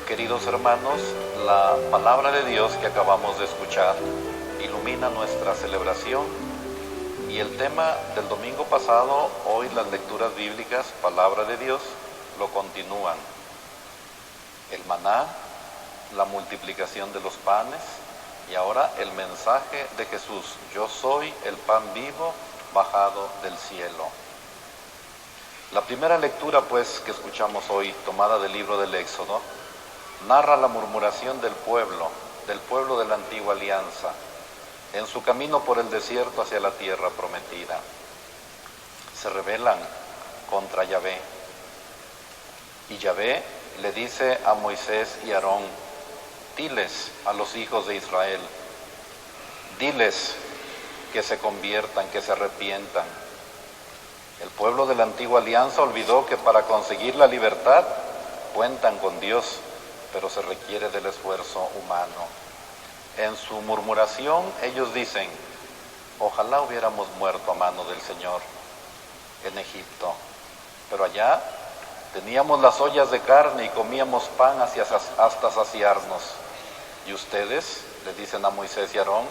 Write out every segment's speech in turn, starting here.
Queridos hermanos, la palabra de Dios que acabamos de escuchar ilumina nuestra celebración y el tema del domingo pasado, hoy las lecturas bíblicas, palabra de Dios, lo continúan. El maná, la multiplicación de los panes y ahora el mensaje de Jesús: yo soy el pan vivo bajado del cielo. La primera lectura pues que escuchamos hoy, tomada del libro del Éxodo, narra la murmuración del pueblo de la antigua alianza, en su camino por el desierto hacia la tierra prometida. Se rebelan contra Yahvé, y Yahvé le dice a Moisés y Aarón: diles a los hijos de Israel, diles que se conviertan, que se arrepientan. El pueblo de la antigua alianza olvidó que para conseguir la libertad cuentan con Dios, pero se requiere del esfuerzo humano. En su murmuración ellos dicen: ojalá hubiéramos muerto a mano del Señor en Egipto, pero allá teníamos las ollas de carne y comíamos pan hasta saciarnos. Y ustedes, le dicen a Moisés y Aarón,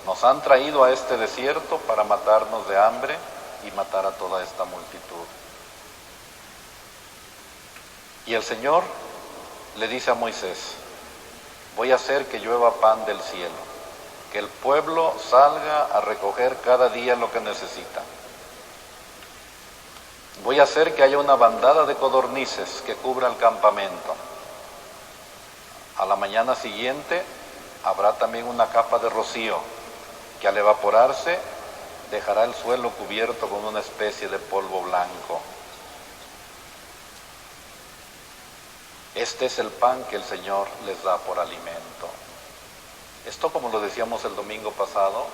nos han traído a este desierto para matarnos de hambre y matar a toda esta multitud. Y el Señor le dice a Moisés: voy a hacer que llueva pan del cielo, que el pueblo salga a recoger cada día lo que necesita. Voy a hacer que haya una bandada de codornices que cubra el campamento. A la mañana siguiente habrá también una capa de rocío que al evaporarse dejará el suelo cubierto con una especie de polvo blanco. Este es el pan que el Señor les da por alimento. Esto, como lo decíamos el domingo pasado,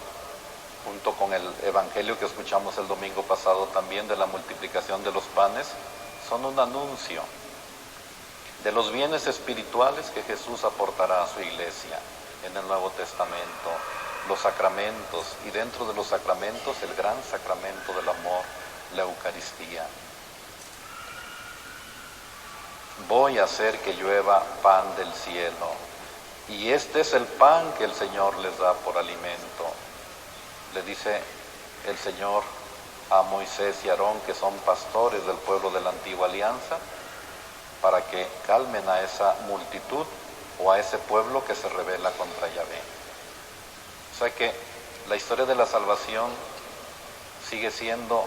junto con el evangelio que escuchamos el domingo pasado también de la multiplicación de los panes, son un anuncio de los bienes espirituales que Jesús aportará a su iglesia en el Nuevo Testamento, los sacramentos, y dentro de los sacramentos el gran sacramento del amor, la Eucaristía. Voy a hacer que llueva pan del cielo, y este es el pan que el Señor les da por alimento. Le dice el Señor a Moisés y Aarón, que son pastores del pueblo de la antigua alianza, para que calmen a esa multitud o a ese pueblo que se rebela contra Yahvé. O sea que la historia de la salvación sigue siendo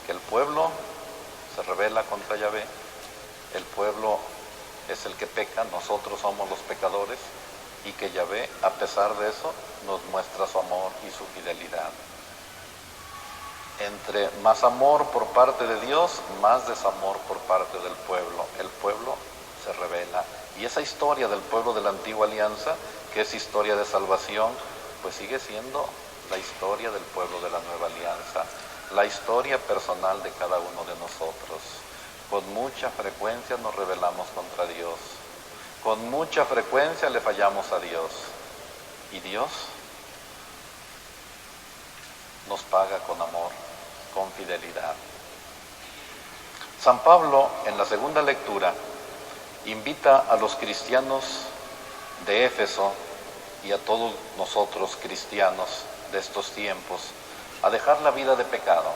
que el pueblo se rebela contra Yahvé, el pueblo es el que peca, nosotros somos los pecadores, y que Yahvé, a pesar de eso, nos muestra su amor y su fidelidad. Entre más amor por parte de Dios, más desamor por parte del pueblo. El pueblo se rebela. Y esa historia del pueblo de la antigua alianza, que es historia de salvación, pues sigue siendo la historia del pueblo de la nueva alianza, la historia personal de cada uno de nosotros. Con mucha frecuencia nos rebelamos contra Dios, con mucha frecuencia le fallamos a Dios, y Dios nos paga con amor, con fidelidad. San Pablo, en la segunda lectura, invita a los cristianos de Éfeso y a todos nosotros cristianos de estos tiempos a dejar la vida de pecado,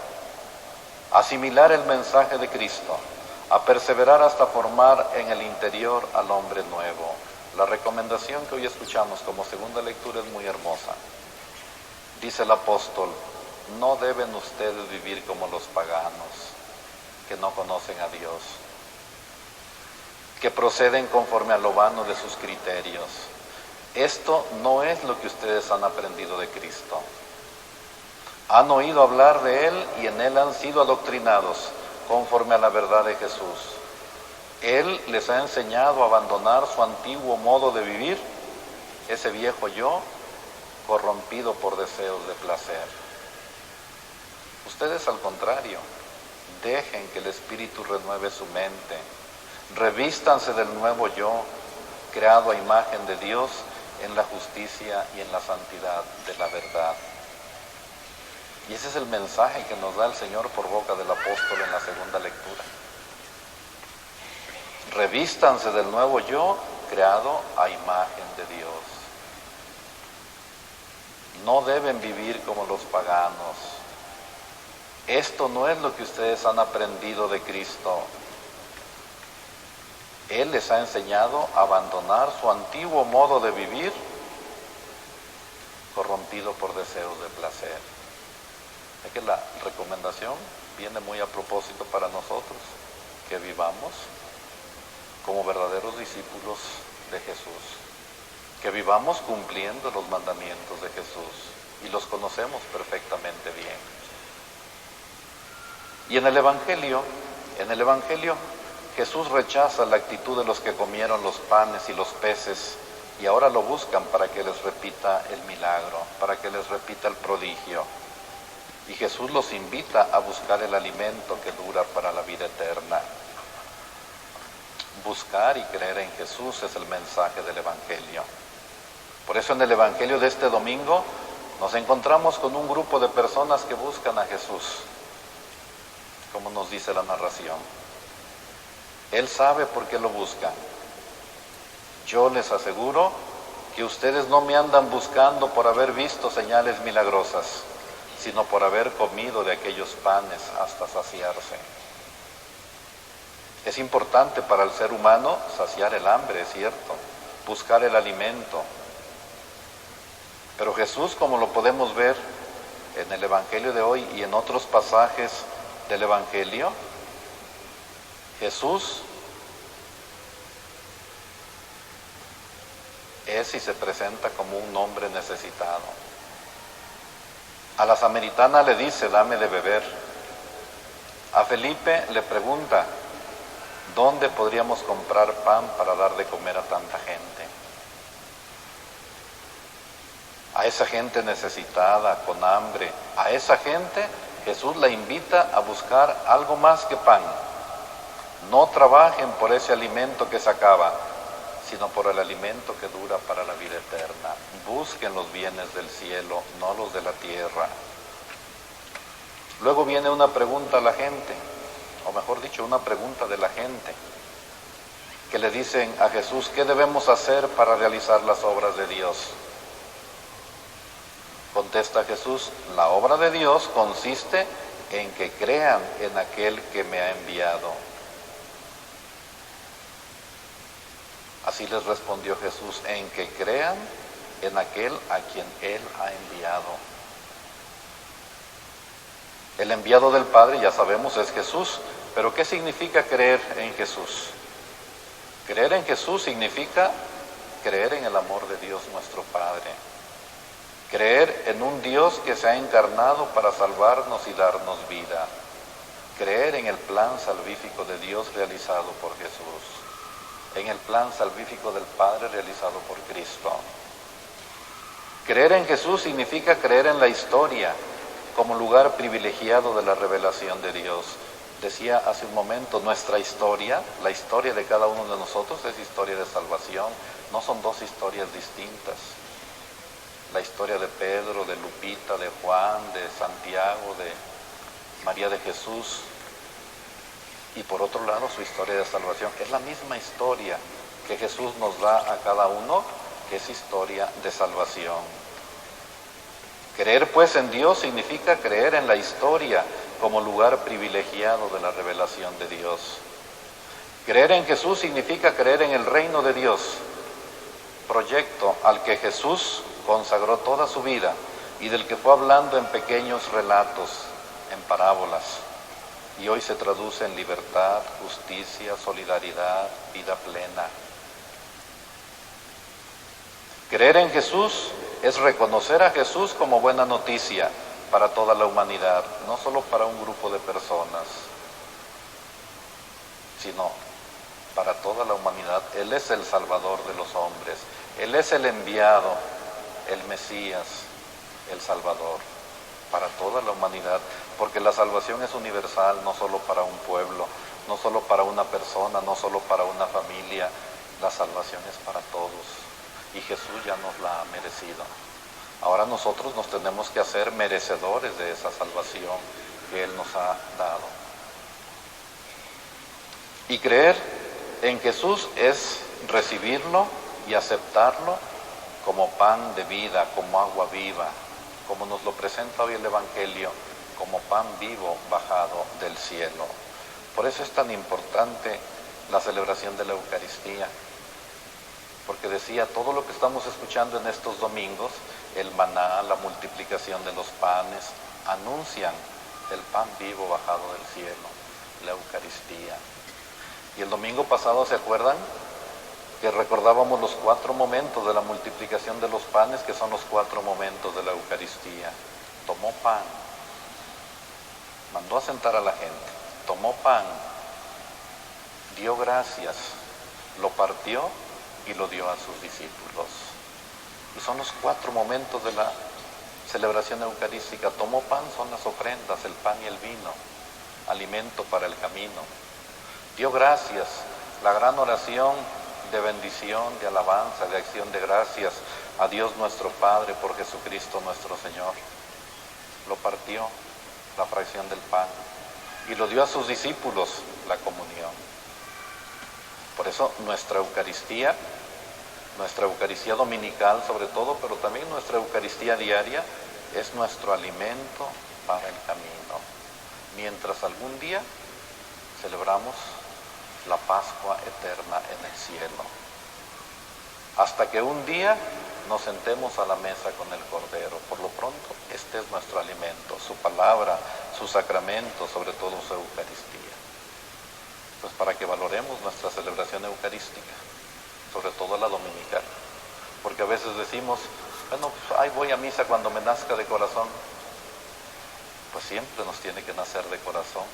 a asimilar el mensaje de Cristo, a perseverar hasta formar en el interior al hombre nuevo. La recomendación que hoy escuchamos como segunda lectura es muy hermosa. Dice el apóstol: no deben ustedes vivir como los paganos, que no conocen a Dios, que proceden conforme a lo vano de sus criterios. Esto no es lo que ustedes han aprendido de Cristo. Han oído hablar de Él y en Él han sido adoctrinados conforme a la verdad de Jesús. Él les ha enseñado a abandonar su antiguo modo de vivir, ese viejo yo, corrompido por deseos de placer. Ustedes, al contrario, dejen que el Espíritu renueve su mente, revístanse del nuevo yo, creado a imagen de Dios en la justicia y en la santidad de la verdad. Y ese es el mensaje que nos da el Señor por boca del apóstol en la segunda lectura. Revístanse del nuevo yo creado a imagen de Dios. No deben vivir como los paganos. Esto no es lo que ustedes han aprendido de Cristo. Él les ha enseñado a abandonar su antiguo modo de vivir, corrompido por deseos de placer. Es que la recomendación viene muy a propósito para nosotros, que vivamos como verdaderos discípulos de Jesús, que vivamos cumpliendo los mandamientos de Jesús, y los conocemos perfectamente bien. Y en el Evangelio, Jesús rechaza la actitud de los que comieron los panes y los peces y ahora lo buscan para que les repita el milagro, para que les repita el prodigio. Y Jesús los invita a buscar el alimento que dura para la vida eterna. Buscar y creer en Jesús es el mensaje del Evangelio. Por eso en el Evangelio de este domingo nos encontramos con un grupo de personas que buscan a Jesús, como nos dice la narración. Él sabe por qué lo buscan. Yo les aseguro que ustedes no me andan buscando por haber visto señales milagrosas, sino por haber comido de aquellos panes hasta saciarse. Es importante para el ser humano saciar el hambre, es cierto, buscar el alimento. Pero Jesús, como lo podemos ver en el Evangelio de hoy y en otros pasajes del Evangelio, Jesús es y se presenta como un hombre necesitado. A la samaritana le dice, dame de beber. A Felipe le pregunta, ¿dónde podríamos comprar pan para dar de comer a tanta gente? A esa gente necesitada, con hambre, a esa gente Jesús la invita a buscar algo más que pan. No trabajen por ese alimento que se acaba, sino por el alimento que dura para la vida eterna. Busquen los bienes del cielo, no los de la tierra. Luego viene una pregunta a la gente, o mejor dicho, una pregunta de la gente, que le dicen a Jesús, ¿qué debemos hacer para realizar las obras de Dios? Contesta Jesús, la obra de Dios consiste en que crean en aquel que me ha enviado. Así les respondió Jesús, en que crean en aquel a quien Él ha enviado. El enviado del Padre, ya sabemos, es Jesús. Pero ¿qué significa creer en Jesús? Creer en Jesús significa creer en el amor de Dios nuestro Padre. Creer en un Dios que se ha encarnado para salvarnos y darnos vida. Creer en el plan salvífico de Dios realizado por Jesús. En el plan salvífico del Padre realizado por Cristo. Creer en Jesús significa creer en la historia como lugar privilegiado de la revelación de Dios. Decía hace un momento, nuestra historia, la historia de cada uno de nosotros es historia de salvación, no son dos historias distintas. La historia de Pedro, de Lupita, de Juan, de Santiago, de María de Jesús, y por otro lado su historia de salvación. Es la misma historia que Jesús nos da a cada uno, que es historia de salvación. Creer pues en Dios significa creer en la historia como lugar privilegiado de la revelación de Dios. Creer en Jesús significa creer en el reino de Dios, proyecto al que Jesús consagró toda su vida y del que fue hablando en pequeños relatos, en parábolas. Y hoy se traduce en libertad, justicia, solidaridad, vida plena. Creer en Jesús es reconocer a Jesús como buena noticia para toda la humanidad, no solo para un grupo de personas, sino para toda la humanidad. Él es el Salvador de los hombres, Él es el enviado, el Mesías, el Salvador, para toda la humanidad, porque la salvación es universal, no solo para un pueblo, no solo para una persona, no solo para una familia, la salvación es para todos. Y Jesús ya nos la ha merecido. Ahora nosotros nos tenemos que hacer merecedores de esa salvación que Él nos ha dado. Y creer en Jesús es recibirlo y aceptarlo como pan de vida, como agua viva, como nos lo presenta hoy el Evangelio, como pan vivo bajado del cielo. Por eso es tan importante la celebración de la Eucaristía, porque decía, todo lo que estamos escuchando en estos domingos, el maná, la multiplicación de los panes, anuncian el pan vivo bajado del cielo, la Eucaristía. Y el domingo pasado, ¿se acuerdan? Que recordábamos los 4 momentos de la multiplicación de los panes, que son los 4 momentos de la Eucaristía. Tomó pan, mandó a sentar a la gente, tomó pan, dio gracias, lo partió y lo dio a sus discípulos. Y son los 4 momentos de la celebración eucarística. Tomó pan, son las ofrendas, el pan y el vino, alimento para el camino. Dio gracias, la gran oración de bendición, de alabanza, de acción de gracias a Dios nuestro Padre por Jesucristo nuestro Señor. Lo partió, la fracción del pan, y lo dio a sus discípulos, la comunión. Por eso nuestra Eucaristía dominical sobre todo, pero también nuestra Eucaristía diaria, es nuestro alimento para el camino. Mientras algún día celebramos la Pascua eterna en el cielo. Hasta que un día nos sentemos a la mesa con el Cordero. Por lo pronto, este es nuestro alimento, su palabra, su sacramento, sobre todo su Eucaristía. Pues para que valoremos nuestra celebración eucarística, sobre todo la dominical. Porque a veces decimos, bueno, pues, ahí voy a misa cuando me nazca de corazón. Pues siempre nos tiene que nacer de corazón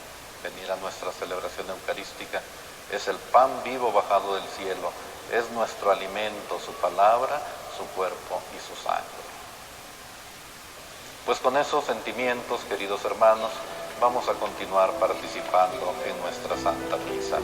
venir a nuestra celebración eucarística. Es el pan vivo bajado del cielo, es nuestro alimento, su palabra, su cuerpo y su sangre. Pues con esos sentimientos, queridos hermanos, vamos a continuar participando en nuestra Santa Misa.